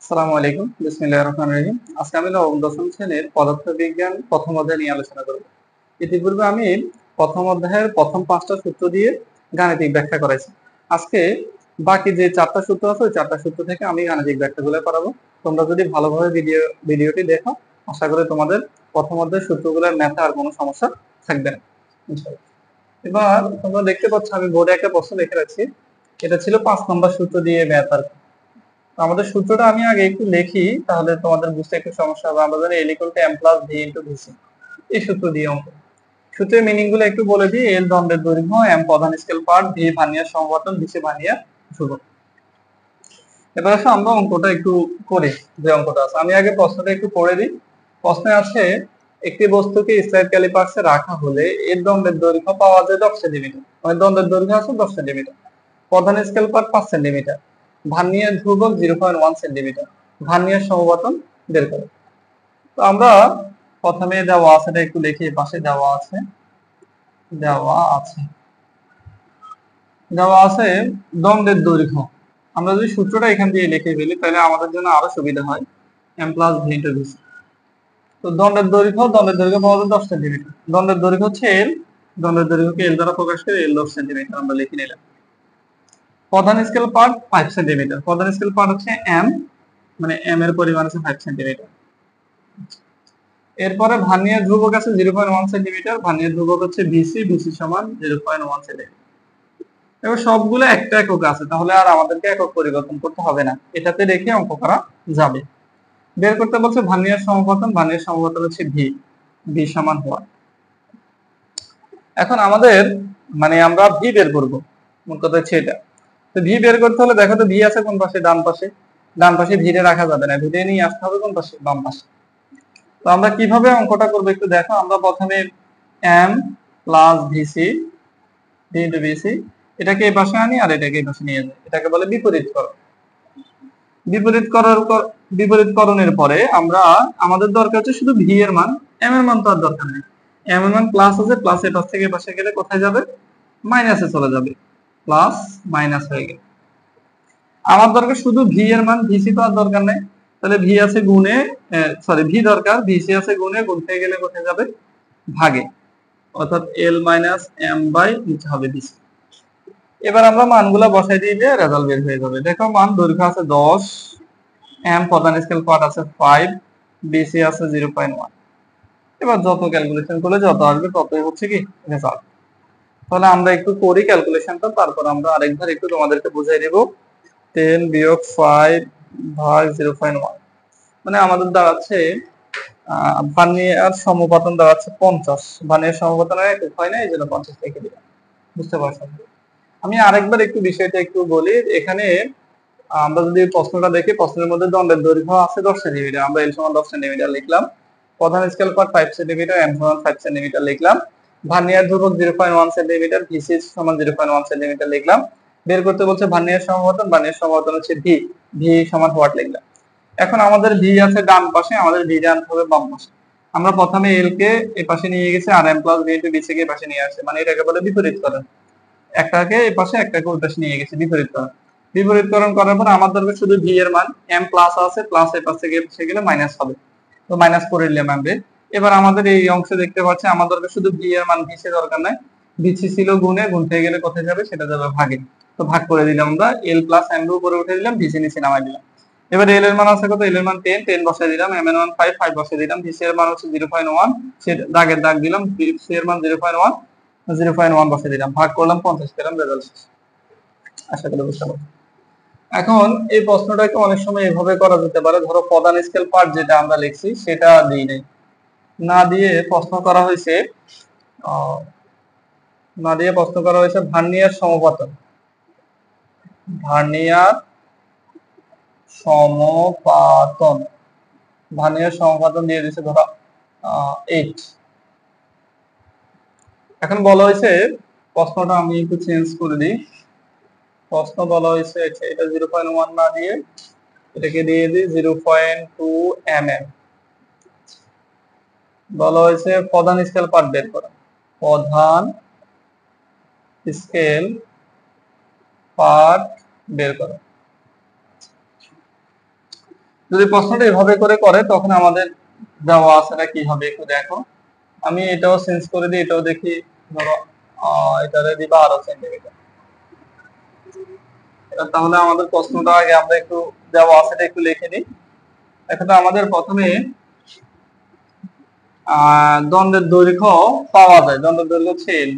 আসসালামু আলাইকুম, বিসমিল্লাহির রহমানির রহিম। আজকে আমি নবম দশম শ্রেণীর পদার্থবিজ্ঞান প্রথম অধ্যায় নিয়ে আলোচনা করব। ইতিপূর্বে আমি প্রথম অধ্যায়ের প্রথম 5টা সূত্র দিয়ে গাণিতিক ব্যাখ্যা করেছি। আজকে বাকি যে 4টা সূত্র আছে ওই 4টা সূত্র থেকে আমি গাণিতিক ব্যাখ্যাগুলো করাবো। তোমরা যদি ভালোভাবে ভিডিওটি দেখো, আশা করি তোমাদের প্রথম অধ্যায়ের সূত্রগুলোর ম্যাথে আর কোনো সমস্যা থাকবে না, ইনশাআল্লাহ। এবার তোমরা দেখতে পাচ্ছ আমি বোর্ডে একটা প্রশ্ন লিখে রাখছি। এটা ছিল 5 নম্বর সূত্র দিয়ে ম্যাথ আর কি। আমাদের সূত্রটা আমি আগে একটু লিখি, তাহলে তোমাদের বুঝতে একটু সমস্যা হবে। আমরা জানি L = m + v * vc, এই সূত্র দিয়ে অঙ্ক। সূত্রের মিনিং গুলো একটু বলে দিই। L দন্ডের দৈর্ঘ্য, m প্রধান স্কেল পার্ট, v ভার্নিয়ার সমবর্তন, vc ভার্নিয়ার ধ্রুবক। এবার আসো আমরা অঙ্কটা একটু করি। যে অঙ্কটা আছে আমি আগে প্রশ্নটা একটু পড়ে দিই। প্রশ্নে আছে একটি বস্তুকে স্লাইড ক্যালিপার্সে রাখা হলে এর দন্ডের দৈর্ঘ্য পাওয়া যায় 10 সেন্টিমিটার, মানে দন্ডের দৈর্ঘ্য আছে 10 সেন্টিমিটার, প্রধান স্কেল পার্ট 5 সেন্টিমিটার, ভার্নিয়ার ধ্রুবক 0.1 সেন্টিমিটার, ভার্নিয়ার সমবর্তন বের করো। তো আমরা প্রথমে দেওয়া আছে, এটা একটু লিখি, পাশে দেওয়া আছে দন্ডের দৈর্ঘ্য। আমরা যদি সূত্রটা এখান দিয়ে লিখে ফেলি তাহলে আমাদের জন্য আরো সুবিধা হয়, m + v * vc। তো দন্ডের দৈর্ঘ্য পাওয়া যায় 10 সেন্টিমিটার। দন্ডের দৈর্ঘ্য হচ্ছে l, দন্ডের দৈর্ঘ্যকে l দ্বারা প্রকাশ করে l 10 সেন্টিমিটার আমরা লিখে নিলাম। প্রধান স্কেল পার্ট 5 সেন্টিমিটার, প্রধান স্কেল পার্ট হচ্ছে m, মানে m এর পরিমাণ আছে 5 সেন্টিমিটার। এরপরে ভার্নিয়ার ধ্রুবক আছে 0.1 সেন্টিমিটার, ভার্নিয়ার ধ্রুবক হচ্ছে vc, vc সমান 0.1 সেন্টিমিটার। এবার সবগুলো একটা একক আছে, তাহলে আর আমাদেরকে একক পরিবর্তন করতে হবে না, এটাতে রেখে অঙ্ক করা যাবে। বের করতে বলছে ভার্নিয়ার সমপতন, ভার্নিয়ার সমপতন হচ্ছে v, v সমান হওয়া। এখন আমাদের মানে আমরা v বের করব, মোট কথা হচ্ছে এটা। তো v বের করতে হলে দেখো তো v আছে কোন পাশে? ডান পাশে। ডান পাশে v রে রাখা যাবে না, v রে নিয়ে আসতে হবে কোন পাশে? বাম পাশে। তো আমরা কিভাবে অঙ্কটা করব একটু দেখো। আমরা প্রথমে m + vc v * vc, এটাকে এই পাশে আনি আর এটাকে এই পাশে নিয়ে যাই, এটাকে বলে বিপরীত করণ। বিপরীতকরণের পরে আমরা আমাদের দরকার হচ্ছে শুধু v এর মান, m এর মান তো আর দরকার নেই। m এর মান প্লাস আছে, প্লাস এর পাশ থেকে এই পাশে গেলে কোথায় যাবে? মাইনাসে চলে যাবে, প্লাস মাইনাস হয়ে গেল। আমার দরকার শুধু v এর মান, vc তো আর দরকার নেই। তাহলে v আছে গুণে, v দরকার, vc আছে গুণে, গুণ থেকে গেলে কোথায় যাবে? ভাগে, অর্থাৎ l - m নিচে হবে vc। এবার আমরা মানগুলা বসাই দিয়ে রেজাল্ট বের হয়ে যাবে। দেখো মান দৈর্ঘ্য আছে 10, m প্রধান স্কেল পার্ট আছে 5, bc আছে 0.1। এবার যত ক্যালকুলেশন করলে যত আসবে ততই হচ্ছে কি রেজাল্ট। তাহলে আমরা একটু করি ক্যালকুলেশনটা, তারপর আমরা আরেকবার একটু তোমাদেরকে বুঝাই দেব। 10 - 5 ভাগ 0.1, মানে আমাদের দাঁড়াচ্ছে ভার্নিয়ার সমপতন দাঁড়াচ্ছে 50। ভার্নিয়ার সমপতনের একক হয় না, এই জন্য 50 লিখে দিলাম। বুঝতে পারছো? আমি আরেকবার একটু বিষয়টা একটু বলি। এখানে আমরা যদি প্রশ্নটা দেখি, প্রশ্নের মধ্যে দন্ডের দৈর্ঘ্য আছে 10 সেন্টিমিটার, আমরা l = 10 সেন্টিমিটার লিখলাম। প্রধান scale part 5 centimetre, m = 5 centimetre লিখলাম। ভার্নিয়ার ধ্রুবক 0.1 সেন্টিমিটার, vc = 0.1 সেন্টিমিটার লিখলাম। বের করতে বলছে ভার্নিয়ার সমপতন, ভার্নিয়ার সমপতন হচ্ছে v, v সমান হোয়াট লিখলাম। এখন আমাদের v আছে ডান পাশে, আমাদের v আনতে হবে বাম পাশে। আমরা প্রথমে l কে এই পাশে নিয়ে গেছি আর m + v * vc কে এই পাশে নিয়ে আসছে, মানে এটাকে বলে বিপরীতকরণ। একটাকে এই পাশে একটাকে ওই পাশে নিয়ে গেছি, বিপরীতকরণ করার পর আমার দরকার শুধু v এর মান, m প্লাস আছে, প্লাস এই পাশ থেকে এসে গেলে মাইনাস হবে, তো মাইনাস করে নিলাম আমরা। এবার আমাদের এই অংশে দেখতে পাচ্ছি আমার দরকার শুধু v এর মান, vc দরকার নাই। vc ছিল গুণে, গুণ থেকে গেলে কোথায় যাবে? সেটা যাবে ভাগে, তো ভাগ করে দিলাম আমরা। l + m উপরে উঠে দিলাম, vc নিচে নামাই দিলাম। এবার l এর মান আছে কত? l এর মান 10, 10 বসাই দিলাম, m এর মান 5, 5 বসাই দিলাম, vc এর মান হচ্ছে 0.1, সে দাগের দাগ দিলাম, vc এর মান 0.1, 0.1 বসে দিলাম, ভাগ করলাম 50 পেলাম, রেজাল্ট শেষ। আশা করি বুঝতে পারছো। এখন এই প্রশ্নটাকে অনেক সময় এভাবে করা যেতে পারে, ধরো প্রধান স্কেল পার্ট যেটা আমরা লিখছি সেটা দিই নাই, না দিয়ে প্রশ্ন করা হয়েছে ভার্নিয়ার সমপতন। ভার্নিয়ার সমপাতন, ভার্নিয়ার সমপাতন দিয়ে দিয়েছে ধরো 8। এখন বলা হয়েছে, প্রশ্নটা আমি একটু চেঞ্জ করে দিই। প্রশ্ন বলা হয়েছে এটা 0.1 না দিয়ে এটাকে দিয়ে দিই 0.2 mm। বলা হয়েছে প্রধান স্কেল পার্ট বের করা, প্রধান স্কেল পার্ট বের করা। যদি প্রশ্নটা এভাবে করে তখন আমাদের দেওয়া আছেটা কি হবে একটু দেখো। আমি এটাও চেঞ্জ করে দিই, এটাও দেখি। ধরো এটারে দিবা 12 সেন্টিমিটার। তাহলে আমাদের প্রশ্নটা আগে আমরা একটু দেওয়া আছেটা একটু লিখে নিই। এখন আমাদের প্রথমে দণ্ডের দৈর্ঘ্য পাওয়া যায়। দণ্ডের দৈর্ঘ্য হচ্ছে এল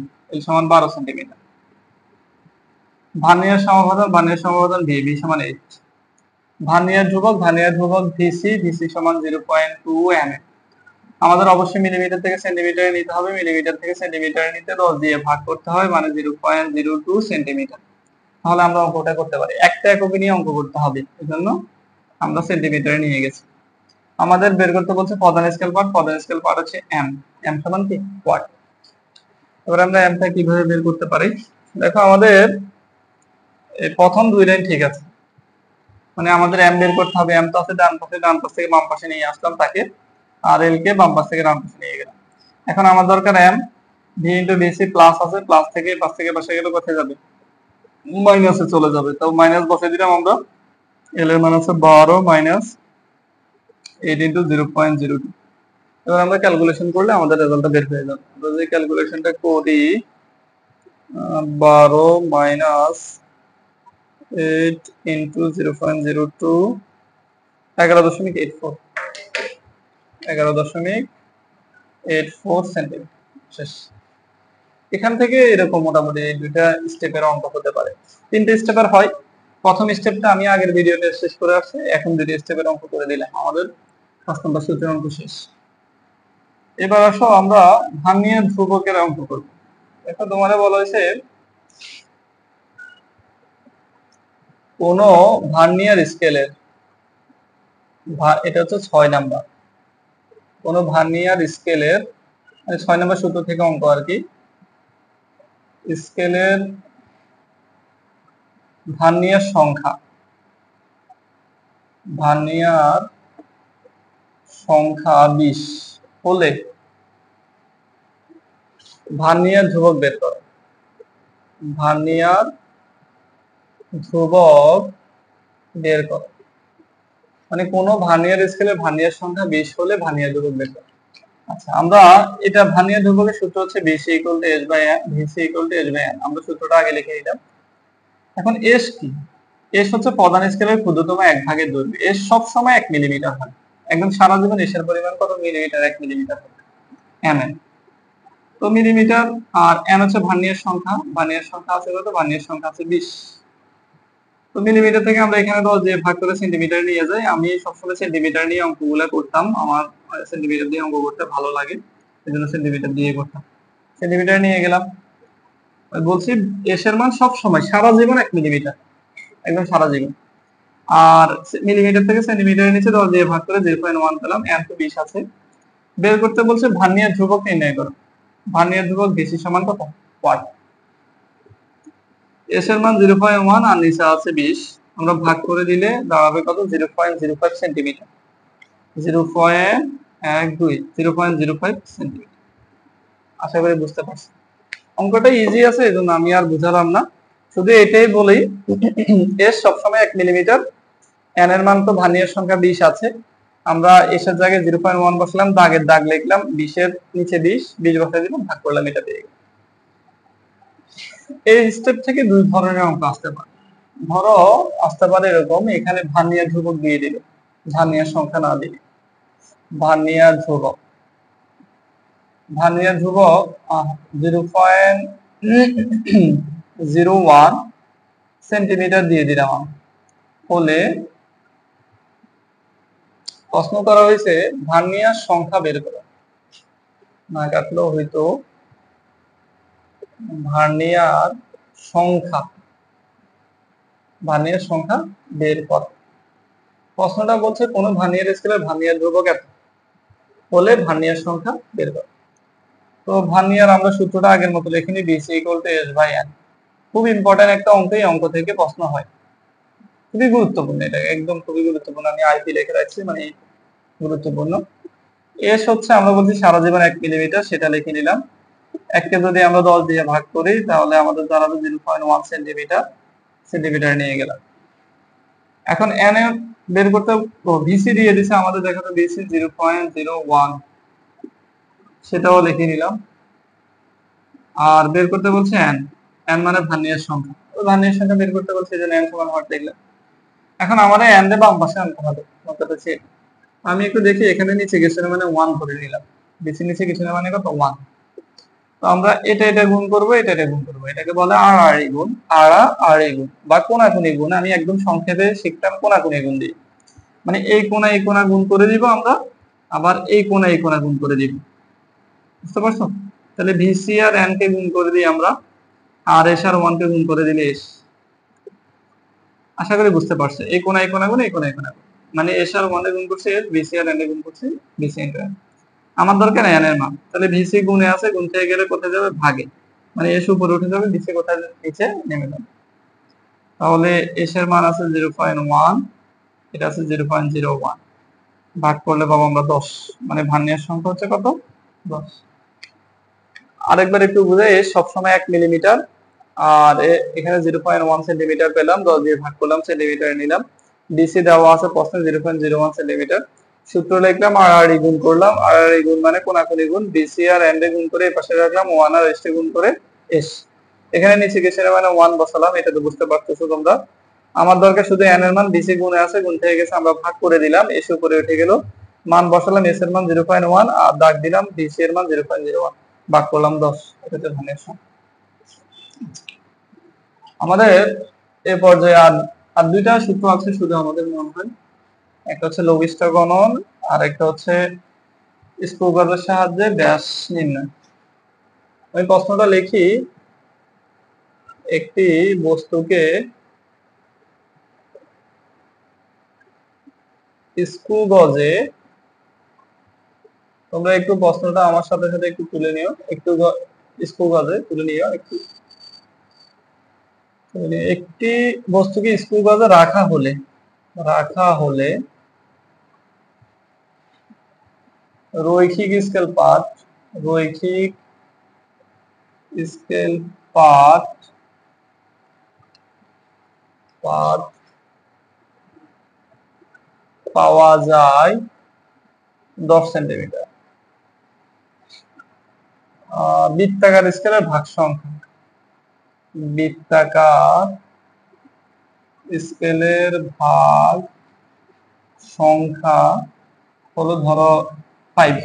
সমান 12 সেন্টিমিটার। ভার্নিয়ার সমাধান ভি সমান 8। ভার্নিয়ার ধ্রুবক ভিসি সমান 0.2 mm। আমাদের অবশ্যই মিলিমিটার থেকে সেন্টিমিটারে নিতে হবে। মিলিমিটার থেকে সেন্টিমিটারে নিতে 10 দিয়ে ভাগ করতে হয়, মানে 0.02 সেন্টিমিটার। তাহলে আমরা অঙ্কটা করতে পারি। একটা এককে নিয়ে অঙ্ক করতে হবে, এজন্য আমরা সেন্টিমিটারে নিয়ে গেছি। আমাদের বের করতে বলছে প্রধান স্কেল পার্ট হচ্ছে এম সমান কি ওয়াট। এবার আমরা এমটা কিভাবে বের করতে পারি। দেখো আমাদের এই প্রথম দুই লাইন ঠিক আছে, মানে আমাদের এম বের করতে হবে। এম তো আছে ডান পাশ থেকে বাম পাশে নিয়ে আসলাম তাকে, আর এল কে বাম পাশ থেকে ডান পাশে নিয়ে গেলাম। এখন আমার দরকার M. V into VC plus আছে, প্লাস থেকে পাশ থেকে পাশে গেলে কোথায় যাবে, মাইনাসে চলে যাবে। তো মাইনাস বসে দিলাম আমরা। এল এর মান আছে 12 মাইনাস 8 ইন্টু 0.02। এবার আমরা ক্যালকুলেশন করলে আমাদের রেজাল্টটা বের হয়ে যাবে। আমরা যদি ক্যালকুলেশনটা করি 12 মাইনাস 8 ইন্টু 0.02 11.84 11.84 সেন্টিমিটার। শেষ। এখান থেকে এরকম মোটামুটি এই দুইটা স্টেপের অঙ্ক হতে পারে। তিনটে স্টেপের হয়। প্রথম স্টেপটা আমি আগের ভিডিওতে শেষ করে আসছি, এখন দুটো স্টেপের অঙ্ক করে দিলাম, আমাদের 5 নম্বর সূত্রের অঙ্ক শেষ। এবার আসো আমরা ভার্নিয়ার ধ্রুবকের অঙ্ক করব। এখন তোমাদের বলা হয়েছে কোন ভার্নিয়ার স্কেলের, এটা হচ্ছে 6 নাম্বার, কোন ভার্নিয়ার স্কেলের, মানে 6 নাম্বার সূত্র থেকে অঙ্ক আর কি, স্কেলের ভার্নিয়ার সংখ্যা 20 হলে ভার্নিয়ার ধ্রুবক বের করো। ভার্নিয়ার ধ্রুবক বের করো, মানে কোন ভার্নিয়ার স্কেলে ভার্নিয়ার সংখ্যা 20 হলে ভার্নিয়ার ধ্রুবক বের করো। আচ্ছা, আমরা এটা ভার্নিয়ার ধ্রুবকের সূত্র হচ্ছে VC equal to S by N, VC equal to S by N. আমরা সূত্রটা আগে লিখে নিলাম। এখন এস কি? এস হচ্ছে প্রধান স্কেলের ক্ষুদ্রতম এক ভাগের দৈর্ঘ্য। এস সব সময় 1 মিলিমিটার হয়। একদম সারা জীবন এসের পরিমাণ কত মিলিমিটার? 1 মিলিমিটার হবে। এমএন তো মিলিমিটার, আর এন হচ্ছে ভার্নিয়ার সংখ্যা আছে কত? ভার্নিয়ার সংখ্যা আছে 20। তো মিলিমিটার থেকে আমরা এখানে 10 দিয়ে ভাগ করে সেন্টিমিটার নিয়ে যাই। আমি সবসময় সেন্টিমিটার নিয়ে অঙ্কগুলো করতাম, আমার সেন্টিমিটার দিয়ে অঙ্ক করতে ভালো লাগে, এজন্য সেন্টিমিটার দিয়ে করতাম। সেন্টিমিটার নিয়ে গেলাম। বলছি এস এর মান সব সময় সারা জীবন 1 মিলিমিটার, একদম সারা জীবন। আর মিলিমিটার থেকে সেন্টিমিটারের নিচে 10 দিয়ে ভাগ করে 0.1 পেলাম। এন তো 20 আছে। বের করতে বলছে ভার্নিয়ার ধ্রুবক নির্ণয় করো। ভার্নিয়ার ধ্রুবক ভিসি সমান কত? ওয়াট। এস এর মান 0.1 আর নিচে আছে 20। আমরা ভাগ করে দিলে দাঁড়াবে কত? 0.05 সেন্টিমিটার। 0.05 সেন্টিমিটার। আশা করি বুঝতে পারছি। অঙ্কটা ইজি আছে, এজন্য আমি আর বুঝালাম না, শুধু এটাই বলি এস সবসময় 1 মিলিমিটার। এন এর মান তো ভার্নিয়ার সংখ্যা 20 আছে, আমরা এসের জায়গায় 0.1 বসালাম, দাগের দাগ লিখলাম, 20 এর নিচে 20 বসাই দিলাম, ভাগ করলাম, এটা পেয়ে গেলাম। এই স্টেপ থেকে দুই ধরনের অঙ্ক আসতে পারে। ধরো আসতে পারে এরকম, এখানে ভার্নিয়ার ধ্রুবক দিয়ে দিল, ভার্নিয়ার সংখ্যা না দিলে। ভার্নিয়ার ধ্রুবক 0.01 সেন্টিমিটার দিয়ে দিলাম হলে প্রশ্ন করা হয়েছে ভার্নিয়ার সংখ্যা বের করো। না কাটলেও হয়তো ভার্নিয়ার সংখ্যা বের কর। প্রশ্নটা বলছে কোন ভার্নিয়ার স্কেলের ভার্নিয়ার ধ্রুবক এত হলে ভার্নিয়ার সংখ্যা বের কর। তো ভার্নিয়ার আমরা সূত্রটা আগের মতো লিখে নিই, VC equal to S by N. খুব ইম্পর্টেন্ট একটা অঙ্ক, এই অঙ্ক থেকে প্রশ্ন হয়, খুবই গুরুত্বপূর্ণ, এটা একদম খুবই গুরুত্বপূর্ণ। আমি আইপি লিখে রাখছি, মানে গুরুত্বপূর্ণ। এস হচ্ছে আমরা বলছি সারা জীবন 1 মিলিমিটার, সেটা লিখে নিলাম। এককে যদি আমরা 10 দিয়ে ভাগ করি তাহলে আমাদের দাঁড়াবে 0.1 সেন্টিমিটার নিয়ে গেলাম। এখন এন এ বের করতে ভিসি দিয়ে দিছে আমাদের, দেখো তো ভিসি 0.01, সেটাও লিখে নিলাম। আর বের করতে বলছে এন, এন মানে ভার্নিয়ার সংখ্যা, তো ভার্নিয়ার সংখ্যা বের করতে বলছে, এই জন্য এন সমান হট লিখলাম। এখন আমাদের এন এর বাম পাশে আনতে হবে, কথাটা হচ্ছে আমি একটু দেখি এখানে নিচে গেছে মানে 1 ধরে নিলাম, বেশি নিচে গেছে মানে কত 1। তো আমরা এটা গুণ করব, এটা গুণ করব, এটাকে বলে আর আর গুণ, আর গুণ বা কোণাকুণি গুণ। আমি একদম সংক্ষেপে শিখতাম কোণাকুণি গুণ দিয়ে, মানে এই কোণা গুণ করে দিব আমরা, আবার এই কোণা গুণ করে দিব, বুঝতে পারছো? তাহলে ভিসি আর এন কে গুণ করে দিই আমরা, আর এস আর 1 কে গুণ করে দিলে এস। আশা করি বুঝতে পারছো, এই কোণা গুণ, এই কোণা গুণ, মানে এস আর 1 এ গুণ করছে এস, ভিসি আর এন এ গুণ করছে ভিসি ইনটু এন। আমার দরকার এন এর মান, তাহলে ভিসি গুণে আছে, গুণ থেকে গেলে কোথায় যাবে ভাগে, মানে এস উপরে উঠে যাবে, ভিসি কোথায় নিচে নেমে যাবে। তাহলে এস এর মান আছে 0.1, এটা আছে 0.01, ভাগ করলে পাবো আমরা 10, মানে ভার্নিয়ার সংখ্যা হচ্ছে কত 10। আরেকবার একটু বুঝে, এস সবসময় 1 মিলিমিটার, আর এখানে 0.1 সেন্টিমিটার পেলাম, 10 দিয়ে ভাগ করলাম, সেন্টিমিটারে নিলাম। ডিসি দেওয়া আছে প্রশ্নে 0.01 সেন্টিমিটার। সূত্র লিখলাম আর আর গুণ করলাম, আর আর গুণ মানে কোণাকুণি গুণ, বিসি আর এন গুণ করে এই পাশে রাখলাম, 1 আর এস গুণ করে এস। এখানে নিচে গেছে মানে 1 বসালাম, এটা তো বুঝতে পারতেছো তোমরা। আমার দরকার শুধু এন এর মান, বিসি গুণে আছে, গুণ থেকে গেছে আমরা ভাগ করে দিলাম, এস উপরে উঠে গেল, মান বসালাম, এস এর মান 0.1 আর দাগ দিলাম বিসি এর মান 0.01, ভাগ করলাম 10, এটা হচ্ছে ভার্নিয়ার সংখ্যা। আমাদের এ পর্যায়ে আর আর দুইটা সূত্র আছে শুধু আমাদের মনে হয়, একটা হচ্ছে লঘিষ্ঠ গণন আর একটা হচ্ছে স্ক্রু গজের সাহায্যে ব্যাস নির্ণয়। আমি প্রশ্নটা লিখি, একটি বস্তুকে স্ক্রু গজে, তোমরা একটু প্রশ্নটা আমার সাথে সাথে একটু তুলে নিও, একটু স্ক্রু গজে তুলে নিও একটু। একটি বস্তুকে স্ক্রু গজে রাখা হলে রৈখিক স্কেল পাত পাওয়া যায় 10 সেন্টিমিটার। বৃত্তাকার স্কেলের ভাগ সংখ্যা, বৃত্তাকার স্কেলের ভাগ সংখ্যা হলো ধরো 5।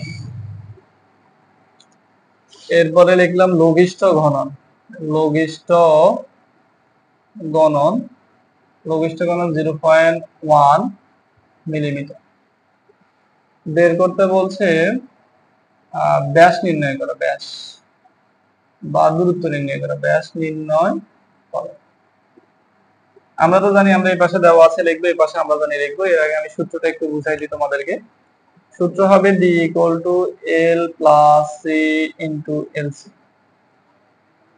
এরপরে লিখলাম লঘিষ্ঠ গণন, লঘিষ্ঠ গণন 0.1 মিলিমিটার। বের করতে বলছে ব্যাস নির্ণয় করা, ব্যাস বা দূরত্ব নির্ণয় করা, ব্যাস নির্ণয় করো। আমরা তো জানি, আমরা এই পাশে দেওয়া আছে লিখবো, এই পাশে আমরা জানি লিখবো। এর আগে আমি সূত্রটা একটু বুঝাই দিই তোমাদেরকে। সূত্র হবে D equal to L plus C into LC.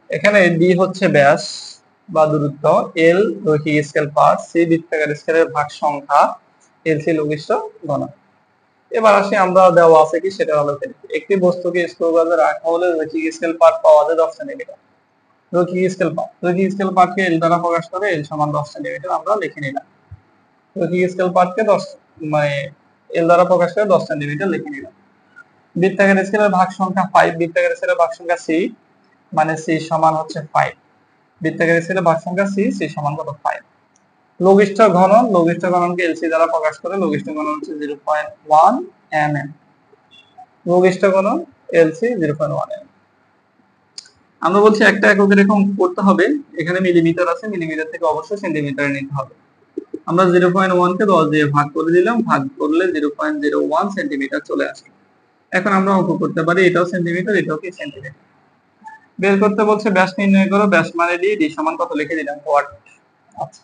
এখানে ডি হচ্ছে ব্যাস বা দূরত্ব, এল রৈখিক স্কেল পার্ট, সি বৃত্তাকার স্কেলের ভাগ সংখ্যা, এলসি লঘিষ্ঠ গণন। এবার আসি আমরা দেওয়া আছে কি সেটা হলো, একটি বস্তুকে স্ক্রু গজে রাখা হলে রৈখিক স্কেল পার্ট পাওয়া যায় 10 সেন্টিমিটার। রৈখিক স্কেল পার্টকে এল দ্বারা প্রকাশ করে, এল সমান 10 সেন্টিমিটার আমরা লিখে নিলাম। রৈখিক স্কেল পার্টকে 10 মানে এল দ্বারা প্রকাশ করে 10 সেন্টিমিটার লিখে নিলাম। বৃত্তাকার স্কেলের ভাগ সংখ্যা 5, বৃত্তাকার স্কেলের ভাগ সংখ্যা সি, মানে সি সমান হচ্ছে 5। বৃত্তাকার স্কেলের ভাগ সংখ্যা সি, সি সমান কত 5। লঘিষ্ঠ ঘননকে এলসি দ্বারা প্রকাশ করে, লঘিষ্ঠ ঘনন হচ্ছে 0.1 mm। লঘিষ্ঠ ঘনন এলসি 0.1 mm। আমরা বলছি একটা একক এরকম করতে হবে, এখানে মিলিমিটার আছে, মিলিমিটার থেকে অবশ্যই সেন্টিমিটারে নিতে হবে। আমরা 0.1 কে 10 দিয়ে ভাগ করে দিলাম, ভাগ করলে 0.01 সেন্টিমিটার চলে আসে। এখন আমরা অঙ্ক করতে পারি, এটাও সেন্টিমিটার, এটাও কি সেন্টিমিটার। বের করতে বলছে ব্যাস নির্ণয় করো, ব্যাস মানে ডি, ডি সমান কত লিখে দিলাম ওয়াট। আচ্ছা,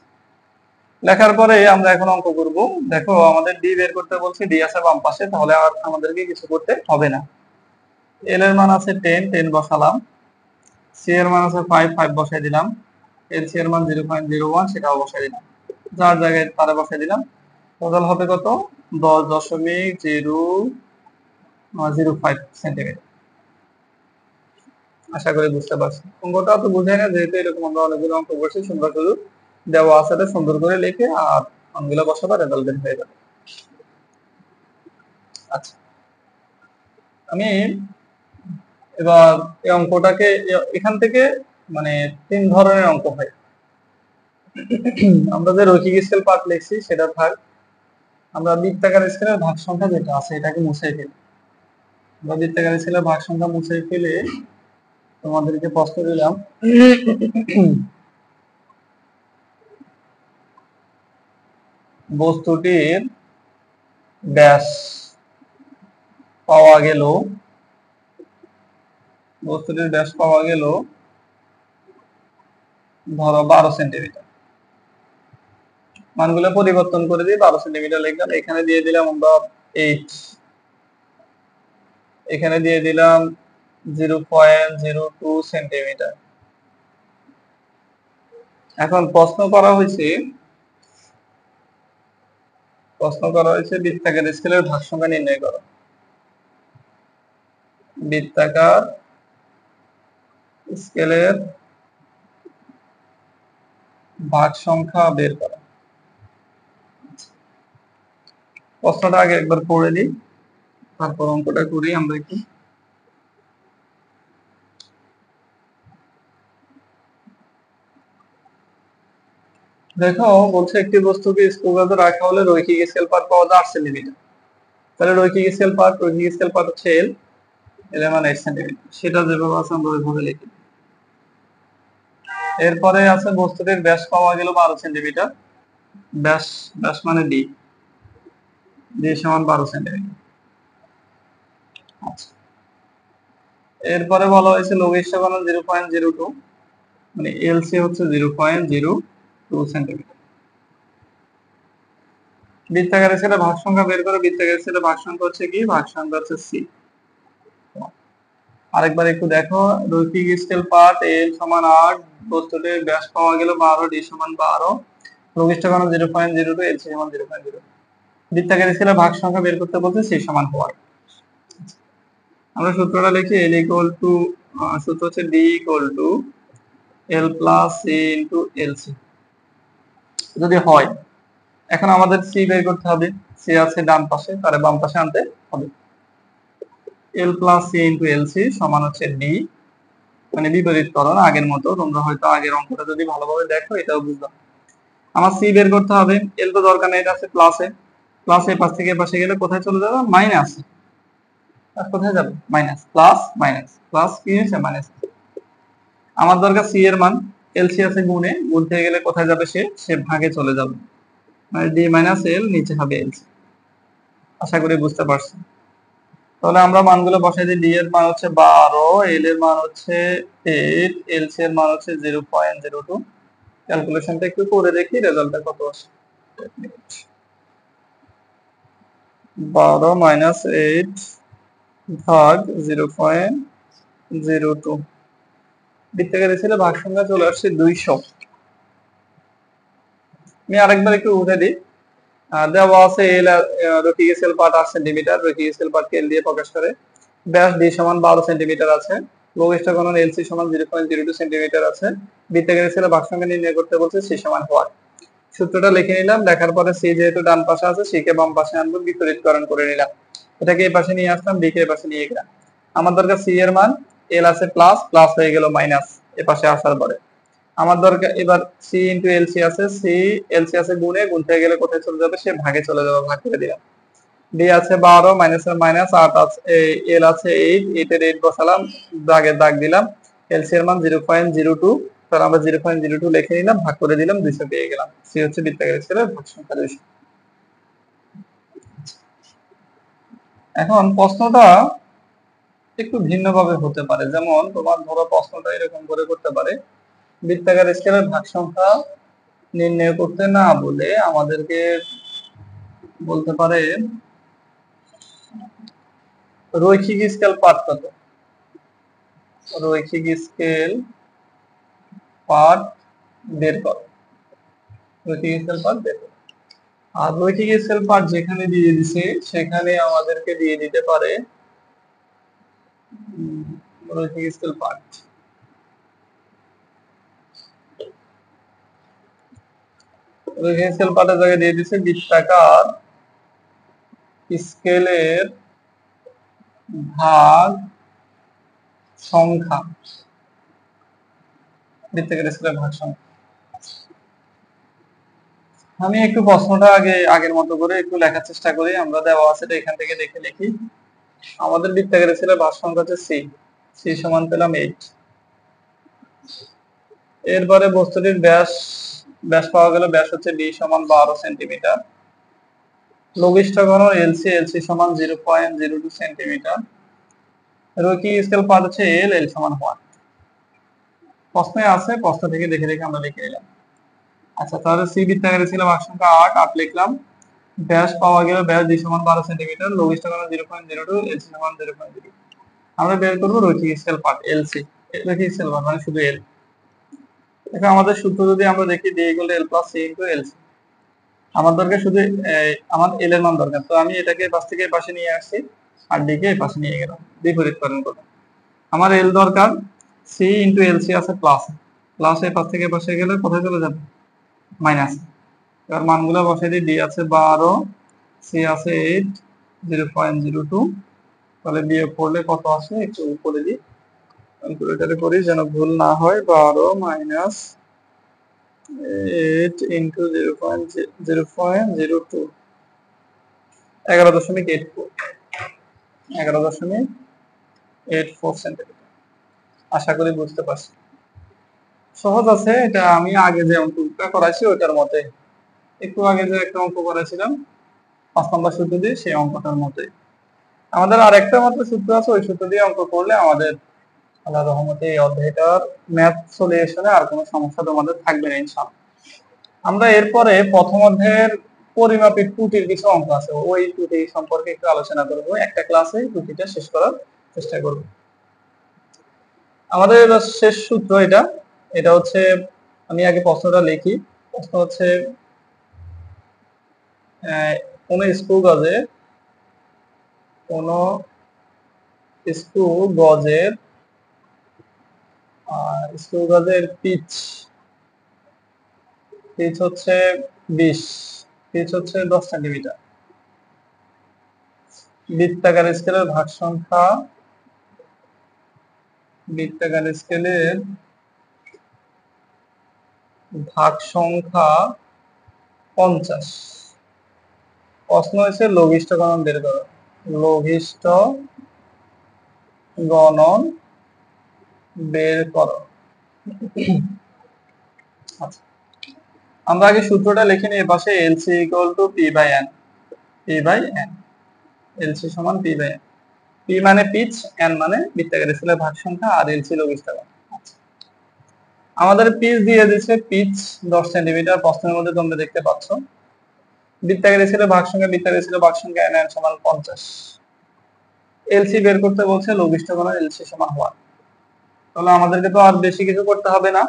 লেখার পরে আমরা এখন অঙ্ক করব। দেখো আমাদের ডি বের করতে বলছে, ডি আছে বাম পাশে, তাহলে আর আমাদেরকে কিছু করতে হবে না। এল এর মান আছে 10, 10 বসালাম। সি এর মান আছে 5, 5 বসাই দিলাম। এল সি এর মান 0.01, সেটাও বসাই দিলাম, যার জায়গায় তারা বসাই দিলাম। টোটাল হবে কত 10.005 সেন্টিমিটার। আশা করি বুঝতে পারছি। অঙ্কটা তো বুঝাই না, যেহেতু এরকম আমরা অনেকগুলো অঙ্ক করছি, তোমরা শুধু দেওয়া আছে সুন্দর করে লিখে আর মানগুলো বসাবো, রেজাল্ট বের হয়ে যাবে। আচ্ছা, আমি এবার এই অঙ্কটাকে এখান থেকে মানে 3 ধরনের অঙ্ক হয়। আমরা যে রৈখিক স্কেল পার্ট লিখছি সেটা থাক, আমরা বৃত্তাকার স্কেলের ভাগ সংখ্যা যেটা আছে এটাকে মুছে ফেলি। আমরা বৃত্তাকার স্কেলের ভাগ সংখ্যা মুছে ফেলে তোমাদেরকে প্রশ্ন দিলাম, বস্তুটির ব্যাস পাওয়া গেল, বস্তুটির ব্যাস পাওয়া গেল ধরো 12 সেন্টিমিটার। মানগুলো পরিবর্তন করে দিয়ে 12 সেন্টিমিটার লিখলাম। এখানে দিয়ে দিলাম আমরা 8, এখানে দিয়ে দিলাম 0.02 সেন্টিমিটার। এখন প্রশ্ন করা হয়েছে বৃত্তাকার স্কেলের ভাগ সংখ্যা নির্ণয় করো। বৃত্তাকার স্কেলের ভাগ সংখ্যা বের করো। প্রশ্নটা আগে একবার পড়ে দিই, তারপর অঙ্কটা করি আমরা একটু। দেখো বলছে একটি বস্তুকে স্থূলভাবে রাখা হলে রৈখিক স্কেল পার্ট পাওয়া যায় 8 সেন্টিমিটার। তাহলে রৈখিক স্কেল পার্ট হচ্ছে এল, এর মান 8 সেন্টিমিটার। সেটা যেভাবে আছে আমরা ওইভাবে লিখি। এরপরে আছে বস্তুটির ব্যাস পাওয়া গেল 12 সেন্টিমিটার। ব্যাস, ব্যাস মানে ডি, ডি সমান 12 সেন্টিমিটার। আচ্ছা, এরপরে বলা হয়েছে লঘিষ্ঠ ঘনক 0.02, মানে এলসি হচ্ছে 0.02 সেন্টিমিটার। বৃত্তাকার স্কেলের ভাগ সংখ্যা বের করে। বৃত্তাকার স্কেলের ভাগ সংখ্যা হচ্ছে কি? ভাগ সংখ্যা হচ্ছে সি। আরেকবার একটু দেখো, রৈখিক স্কেল পার্ট এল সমান 8, বস্তুটির ব্যাস পাওয়া গেল 12, ডি সমান 12, লঘিষ্ঠ ঘনক 0.02, এলসি সমান 0.02। বৃত্তাকার স্কেলের ভাগ সংখ্যা বের করতে বলছে, সি সমান হোয়াট। আমরা সূত্রটা লিখি, এল ইকুয়াল টু, সূত্র হচ্ছে D equal to L plus C into LC যদি হয়। এখন আমাদের সি বের করতে হবে। সি আছে ডান পাশে, তারে বাম পাশে আনতে হবে। এল প্লাস সি ইন্টু এলসি সমান হচ্ছে ডি, মানে বিপরীতকরণ আগের মতো। তোমরা হয়তো আগের অঙ্কটা যদি ভালোভাবে দেখো এটাও বুঝলাম। আমার সি বের করতে হবে। এল তো দরকার নেই, এটা আছে প্লাসে, প্লাসে পাশ থেকে পাশে গেলে কোথায় চলে যাবে? মাইনাস। আর কোথায় যাবে? মাইনাস, প্লাস মাইনাস, প্লাস কি হয়েছে? মাইনাস। আমার দরকার সি এর মান। এলসি আছে গুণে, গুণ থেকে গেলে কোথায় যাবে? সে ভাগে চলে যাবে, মানে ডি মাইনাস এল, নিচে হবে এলসি। আশা করি বুঝতে পারছি। তাহলে আমরা মানগুলো বসাই দিই। ডি এর মান হচ্ছে 12, এল এর মান হচ্ছে 8, এলসি এর মান হচ্ছে 0.02। ক্যালকুলেশনটা একটু করে দেখি রেজাল্টটা কত আসে। 12 মাইনাস 8 ভাগ 0.02, বৃত্তাকার স্কেলে ভাগ সংখ্যা চলে আসছে 200। আমি আরেকবার একটু উঠে দিই। দেওয়া আছে এল, রৈখিক স্কেল পার্ট 8 সেন্টিমিটার, রৈখিক স্কেল পার্টকে এল দিয়ে প্রকাশ করে। ব্যাস ডি সমান 12 সেন্টিমিটার আছে, লঘিষ্ঠ ঘনক এলসি সমান 0.02 সেন্টিমিটার আছে। বৃত্তাকার স্কেলে ভাগ সংখ্যা নির্ণয় করতে বলছে, সি সমান হোয়াট। সূত্রটা লিখে নিলাম। লেখার পরে সি যেহেতু ডান পাশে আছে, সি কে বাম পাশে আনবো, বিপরীতকরণ করে নিলাম। এটাকে এই পাশে নিয়ে আসলাম, ডি কে এই পাশে নিয়ে গেলাম। আমার দরকার সি এর মান। এল আছে প্লাস, প্লাস হয়ে গেল মাইনাস এ পাশে আসার পরে। আমার দরকার এবার সি ইন্টু এলসি আছে, সি এলসি আছে গুণে, গুণ থেকে গেলে কোথায় চলে যাবে? সে ভাগে চলে যাবে, ভাগ করে দিলাম। ডি আছে 12, মাইনাস এর মাইনাস, 8 আছে, এল আছে 8, 8 এর 8 বসালাম, দাগের দাগ দিলাম। এলসি এর মান 0.02, তাহলে আমরা 0.02 লিখে নিলাম, ভাগ করে দিলাম, 200 পেয়ে গেলাম। সি হচ্ছে বৃত্তাকার স্কেলের ভাগ সংখ্যা 200। এখন প্রশ্নটা একটু ভিন্নভাবে হতে পারে। যেমন তোমার ধরো প্রশ্নটা এরকম করে করতে পারে, বৃত্তাকার স্কেলের ভাগ সংখ্যা নির্ণয় করতে না বলে আমাদেরকে বলতে পারে রৈখিক স্কেল পার্ট কত, রৈখিক স্কেল পার্ট বের করো, রৈখিক স্কেল পার্ট বের করো। আর রৈখিক স্কেল পার্ট যেখানে দিয়ে দিছে সেখানে আমাদেরকে দিয়ে দিতে পারে রৈখিক স্কেল পার্ট। রৈখিক স্কেল পার্টের জায়গায় দিয়ে দিচ্ছে বৃত্তাকার স্কেলের ভাগ সংখ্যা, বৃত্তাকার স্কেলের ভাগ সংখ্যা। আমি একটু প্রশ্নটা আগের মতো করে একটু লেখার চেষ্টা করি। আমরা দেওয়া আছে এখান থেকে দেখে লিখি। আমাদের বৃত্তাকার স্কেলের ভাগ সংখ্যা হচ্ছে সি সমান পেলাম 8। এরপরে বস্তুটির ব্যাস পাওয়া গেল, ব্যাস হচ্ছে ডি সমান 12 সেন্টিমিটার। লঘিষ্ঠ ঘন এলসি সমান 0.02 সেন্টিমিটার। রৈখিক স্কেল পার্ট হচ্ছে এল সমান 1। প্রশ্নে আছে, প্রশ্ন থেকে দেখে দেখে আমরা লিখে নিলাম। আচ্ছা, তাহলে সি বৃত্তাকারে ছিল ভাগ সংখ্যা 8 লিখলাম। ব্যাস পাওয়া গেল, ব্যাস ডি সমান 12 সেন্টিমিটার। লঘিষ্ঠ ঘন 0.02, এলসি সমান 0.02। আমরা বের করব রৈখিক স্কেল পার্ট এলসি। রৈখিক স্কেল পার্ট মানে শুধু এল। এখন আমাদের সূত্র যদি আমরা দেখি, D equal to L plus C into LC. আমার দরকার শুধু আমার এল এর মান দরকার, তো আমি এটাকে পাশ থেকে পাশে নিয়ে আসছি আর ডি কে পাশে নিয়ে গেলাম, বিপরীতকরণ করলাম। আমার এল দরকার, সি ইনটু এলসি আছে প্লাস, এর পাশ থেকে পাশে গেলে কোথায় চলে যাবে, মাইনাস। এবার মানগুলো বসাই দিই, ডি আছে 12, সি আছে 8, 0.02। তাহলে বিয়োগ করলে কত আসে একটু করে দিই, ক্যালকুলেটরে করি যেন ভুল না হয়। 12 মাইনাস 8 ইন্টু 0.02, 11.84, 11.84 সেন্টিমিটার। আশা করি বুঝতে পারছি। সহজ আছে এটা, আমি আগে যে অঙ্কটা করাইছি ওইটার মতে, একটু আগে যে একটা অঙ্ক করেছিলাম 5 নম্বর সূত্র দিয়ে, সেই অঙ্কটার মতে। আমাদের আর একটা মাত্র সূত্র আছে, ওই সূত্র দিয়ে অঙ্ক করলে আমাদের আল্লাহর রহমতে এই অধ্যায়টার ম্যাথ সলিউশনে আর কোনো সমস্যা তোমাদের থাকবে না ইনশাআল্লাহ। আমরা এরপরে প্রথম অধ্যায়ের পরিমাপিক ত্রুটির কিছু অঙ্ক আছে, ওই ত্রুটি সম্পর্কে একটু আলোচনা করব। একটা ক্লাসে ত্রুটিটা শেষ করার চেষ্টা করব। আমাদের শেষ সূত্র এটা হচ্ছে, আমি আগে প্রশ্নটা লিখি। প্রশ্ন হচ্ছে কোন স্ক্রু গজের পিচ হচ্ছে 20, পিচ হচ্ছে 10 সেন্টিমিটার। বৃত্তাকার স্কেলের ভাগ সংখ্যা, বৃত্তাকার স্কেলের ভাগ সংখ্যা 50। প্রশ্ন হয়েছে লঘিষ্ঠ গণন বের করো। লঘিষ্ঠ গণন বের করো। আচ্ছা, আমরা আগে সূত্রটা লিখে নিই। এপাশে LC equal to P by N. এলসি সমান পি বাই এন। পি মানে পিচ, এন মানে বৃত্তাকার স্কেলের ভাগ সংখ্যা, আর এলসি লঘিষ্ঠ গণন। আমাদের পিচ দিয়ে দিচ্ছে, পিচ 10 সেন্টিমিটার। প্রশ্নের মধ্যে তোমরা দেখতে পাচ্ছ বৃত্তাকার স্কেলের ভাগ সংখ্যা এন সমান 50। এলসি বের করতে বলছে, লঘিষ্ঠ গণন এলসি সমান 1। তাহলে আমাদেরকে তো আর বেশি কিছু করতে হবে না।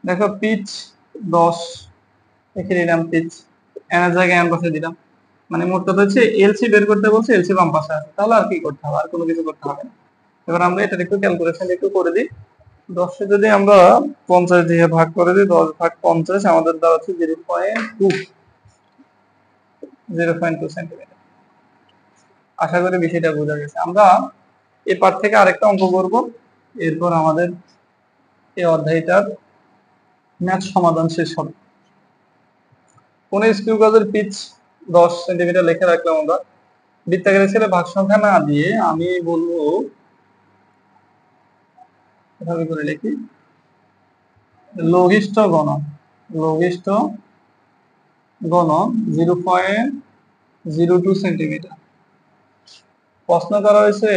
দেখো পিচ 10 লিখে নিলাম, পিচ এন এর জায়গায় এন বসে দিলাম। মানে মোট কথা হচ্ছে এলসি বের করতে বলছে, এলসি বাম পাশে আছে। তাহলে আর কি করতে হবে, আর কোনো কিছু করতে হবে না। এবার আমরা এটা একটু ক্যালকুলেশন একটু করে দিই। 10 যদি আমরা 50 দিয়ে ভাগ করে দিই, 10 ভাগ 50, আমাদের দেওয়া হচ্ছে 0.2 সেন্টিমিটার। আশা করি বিষয়টা বোঝা গেছে। আমরা এই পার্ট থেকে আরেকটা অঙ্ক করব, এরপর আমাদের এই অধ্যায়টার ম্যাথ সমাধান শেষ হবে। কোন স্ক্রু গজের পিচ 10 সেন্টিমিটার লিখে রাখলাম আমরা। বৃত্তাকার স্কেলে ভাগ সংখ্যা না দিয়ে আমি বলবো, এভাবে করে লিখি, লঘিষ্ঠ গণন 0.02 সেন্টিমিটার। প্রশ্ন করা হয়েছে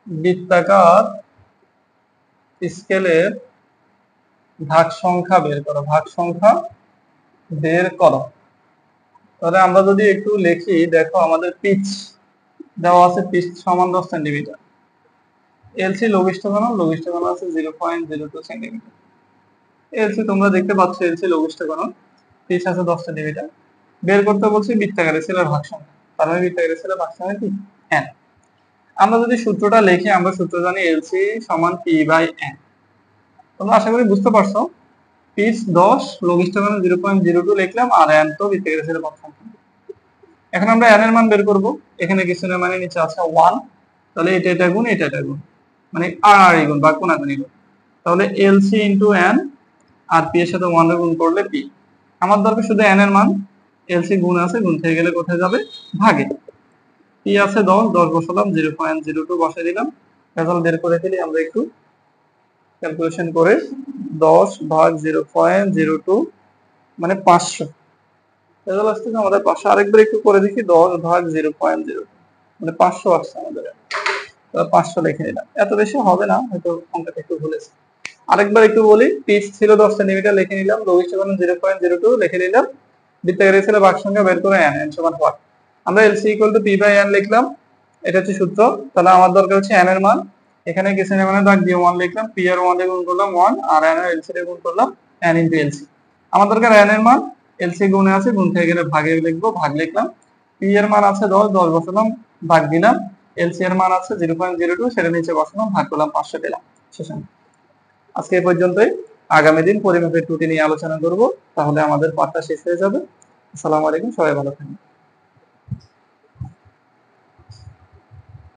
বৃত্তাকার স্কেলের ভাগ সংখ্যা বের করো। তাহলে আমরা যদি একটু লিখি, দেখো আমাদের পিচ দেওয়া আছে, পিচ সমান 10 সেন্টিমিটার। এলসি লঘিষ্ঠ গণন আছে 0.02 সেন্টিমিটার। এলসি তোমরা দেখতে পাচ্ছ, এলসি লঘিষ্ঠ গণন, পিচ আছে 10 সেন্টিমিটার। বের করতে বলছি বৃত্তাকার স্কেলের ভাগ সংখ্যা, তার মানে বৃত্তাকার স্কেলের ভাগ সংখ্যা কি, এন। আমরা যদি সূত্রটা লিখি, আমরা সূত্র জানি এলসি সমান পি বাই এন। তোমরা আশা করি বুঝতে পারছো পিচ 10, লঘিষ্ঠ মান 0.02 লিখলাম, আর n তো বৃত্তাকারে ছিল কনস্ট্যান্ট। এখন আমরা n এর মান বের করব। এখানে কিছু না, মানে নিচে আছে 1, তাহলে এটা গুণ এটা গুণ, মানে আর গুণ বা কোনাকুনি গুণ। তাহলে LC ইনটু n, আর p এর সাথে 1 গুণ করলে p। আমার দরকার শুধু n এর মান। LC গুণ আছে, গুণ থেকে গেলে কোথায় যাবে? ভাগে। p আছে 10 বসালাম, 0.02 বসাই দিলাম। রেজাল্ট বের করে ফেলি আমরা একটু ক্যালকুলেশন করে। 10 ভাগ 0.02 মানে 500। রেজাল্ট আসছে আমাদের 500। আরেকবার একটু করে দেখি, 10 ভাগ 0.02 মানে 500 আসছে আমাদের। 500 লিখে নিলাম। এত বেশি হবে না, হয়তো সংখ্যাটা একটু ভুলেছে। আরেকবার একটু বলি, পিচ ছিল 10 সেন্টিমিটার লিখে নিলাম, লঘিষ্ঠ মান 0.02 লিখে নিলাম, বৃত্তাকারে ছিল ভাগ সংখ্যা বের করে n সমান 1। আমরা LC equal to p by n লিখলাম, এটা হচ্ছে সূত্র। তাহলে আমার দরকার হচ্ছে n এর মান। এখানে কিছু না, মানে দাগ দিয়ে 1 লিখলাম, p এর 1 এ গুণ করলাম 1, আর n এর LC এ গুণ করলাম n ইনটু LC। আমার দরকার n এর মান। LC গুণে আছে, গুণ থেকে গেলে ভাগে লিখবো, ভাগ লিখলাম। p এর মান আছে 10 বসালাম, ভাগ দিলাম। LC এর মান আছে 0.02, সেটা নিচে বসালাম, ভাগ করলাম, 500 পেলাম। শেষ। আজকে এই পর্যন্তই। আগামী দিন পরিমাপের ত্রুটি নিয়ে আলোচনা করব, তাহলে আমাদের পাঠটা শেষ হয়ে যাবে। আসসালামু আলাইকুম, সবাই ভালো থাকবেন।